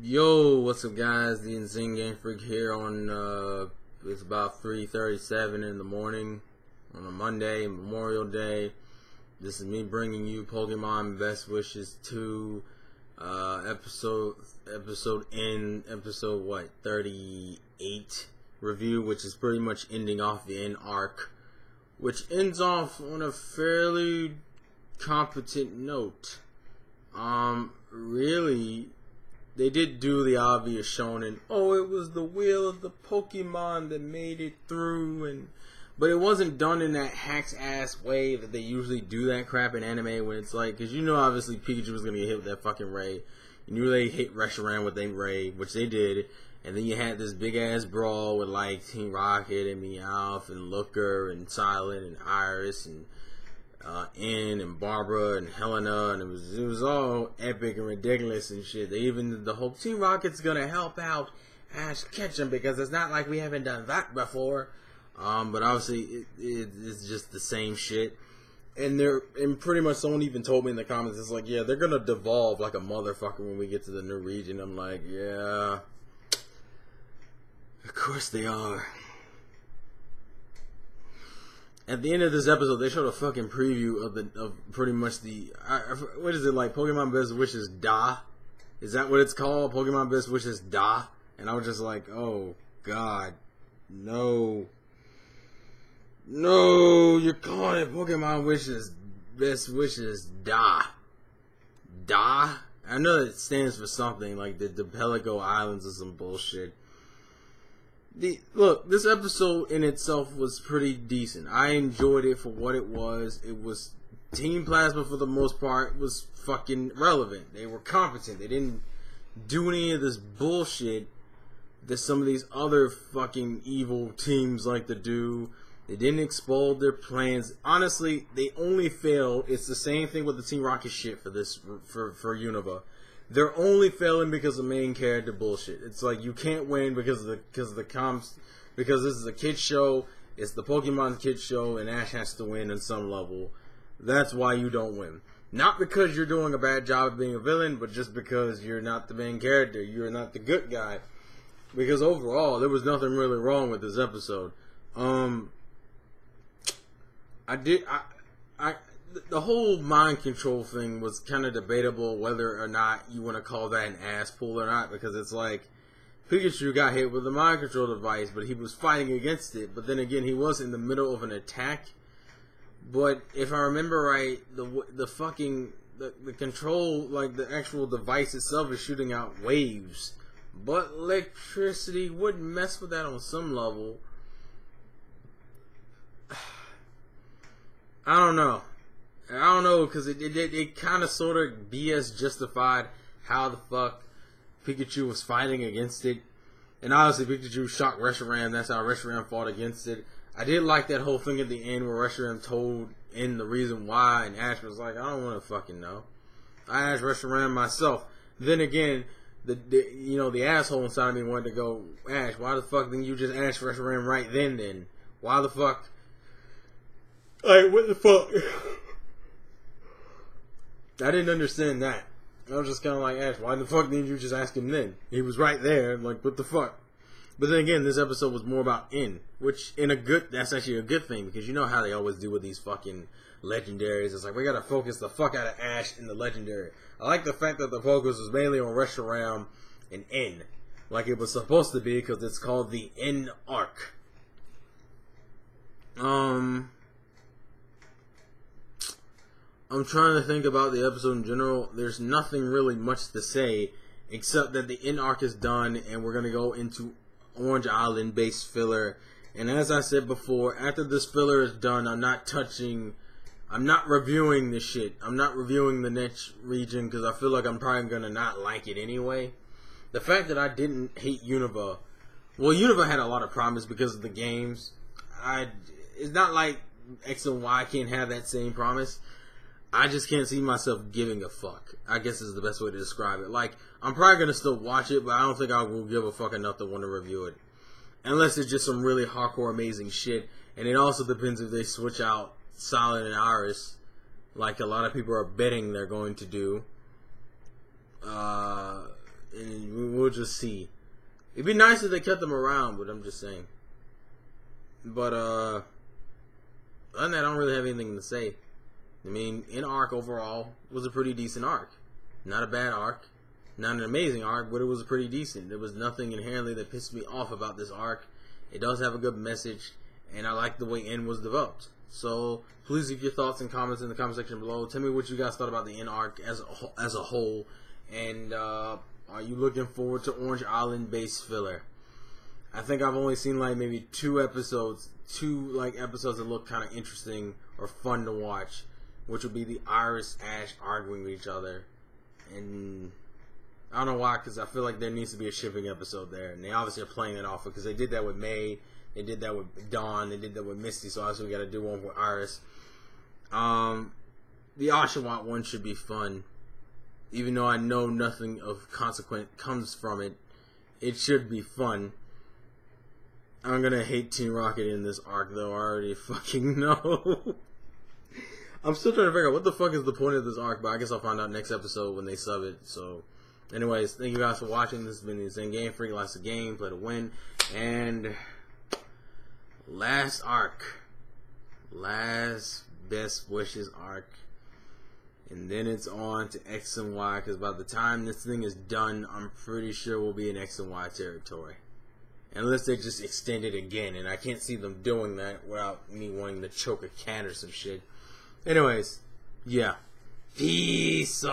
Yo, what's up guys, the Insane Game Freak here on, it's about 3:37 in the morning on a Monday, Memorial Day. This is me bringing you Pokemon Best Wishes 2, episode 38 review, which is pretty much ending off the end arc, which ends off on a fairly competent note. Really, they did do the obvious shonen. Oh, it was the will of the Pokemon that made it through, but it wasn't done in that hacks ass way that they usually do that crap in anime. When it's like, because obviously Pikachu was gonna get hit with that fucking ray. You knew they hit Reshiram with that ray, which they did, and then you had this big ass brawl with like Team Rocket and Meowth and Looker and Silent and Iris and Ann and Barbara and Helena, and it was all epic and ridiculous and shit. They even did the whole Team Rocket's gonna help out Ash Ketchum because it's not like we haven't done that before. But obviously it's just the same shit. And pretty much someone even told me in the comments, it's like, yeah, they're gonna devolve like a motherfucker when we get to the new region. I'm like, yeah, of course they are. At the end of this episode, they showed a fucking preview of pretty much what is it, like Pokemon Best Wishes Da? Is that what it's called? Pokemon Best Wishes Da? And I was just like, oh god, no, you're calling it Pokemon Best Wishes Da? Da? I know it stands for something like the Pelago Islands or some bullshit. Look, this episode in itself was pretty decent. I enjoyed it for what it was. It was Team Plasma for the most part was fucking relevant. They were competent. They didn't do any of this bullshit that some of these other fucking evil teams like to do. They didn't explode their plans. Honestly, they only failed. It's the same thing with the Team Rocket shit for Unova. They're only failing because of main character bullshit. It's like you can't win because this is a kid show. It's the Pokemon kid show, and Ash has to win on some level. That's why you don't win. Not because you're doing a bad job of being a villain, but just because you're not the main character. You're not the good guy. Because overall, there was nothing really wrong with this episode. The whole mind control thing was kind of debatable whether or not you want to call that an ass pull or not, because it's like Pikachu got hit with a mind control device, but he was fighting against it. But then again, he was in the middle of an attack. But if I remember right, the control, like the actual device itself, is shooting out waves. But electricity wouldn't mess with that on some level. I don't know, because it kind of sort of BS justified how the fuck Pikachu was fighting against it. And obviously Pikachu shocked Reshiram. That's how Reshiram fought against it. I did like that whole thing at the end where Reshiram told in the reason why, and Ash was like, I don't want to fucking know. I asked Reshiram myself. Then again, the asshole inside of me wanted to go, Ash, why the fuck didn't you just ask Reshiram right then? Why the fuck? Like, what the fuck? I didn't understand that. I was just kind of like, Ash, why the fuck didn't you just ask him then? He was right there. Like, what the fuck? But then again, this episode was more about which that's actually a good thing, because you know how they always do with these fucking legendaries. It's like, we gotta focus the fuck out of Ash in the legendary. I like the fact that the focus was mainly on Reshiram and N, like it was supposed to be, because it's called the N arc. I'm trying to think about the episode in general. There's nothing really much to say, except that the end arc is done, and we're going to go into Orange Island base filler. And as I said before, after this filler is done, I'm not reviewing this shit. I'm not reviewing the next region, because I feel like I'm probably going to not like it anyway. The fact that I didn't hate Unova, well, Unova had a lot of problems because of the games. It's not like X and Y can't have that same promise. I just can't see myself giving a fuck, I guess is the best way to describe it. Like, I'm probably going to still watch it, but I don't think I will give a fuck enough to want to review it. Unless it's just some really hardcore amazing shit. And it also depends if they switch out Silent and Iris, like a lot of people are betting they're going to do. And just see. It'd be nice if they kept them around, but I'm just saying. But, other than that, I don't really have anything to say. I mean, in arc overall, was a pretty decent arc. Not a bad arc. Not an amazing arc, but it was pretty decent. There was nothing inherently that pissed me off about this arc. It does have a good message, and I like the way N was developed. So, please leave your thoughts and comments in the comment section below. Tell me what you guys thought about the N arc as a whole. And, are you looking forward to Orange Island-based filler? I think I've only seen, like, maybe two episodes that look kind of interesting or fun to watch, which would be the Iris Ash arguing with each other. And I don't know why, because I feel like there needs to be a shipping episode there. And they obviously are playing it off, because they did that with May, they did that with Dawn, they did that with Misty, so obviously we got to do one with Iris. The Oshawott one should be fun. Even though I know nothing of consequence comes from it, it should be fun. I'm gonna hate Team Rocket in this arc, though. I already fucking know. I'm still trying to figure out what the fuck is the point of this arc, but I guess I'll find out next episode when they sub it. So, anyways, thank you guys for watching. This has been the Insane Game Freak. Likes the game, play to win. And last arc. Last Best Wishes arc. And then it's on to X and Y, because by the time this thing is done, I'm pretty sure we'll be in X and Y territory. Unless they just extend it again, and I can't see them doing that without me wanting to choke a cat or some shit. Anyways, yeah. Peace.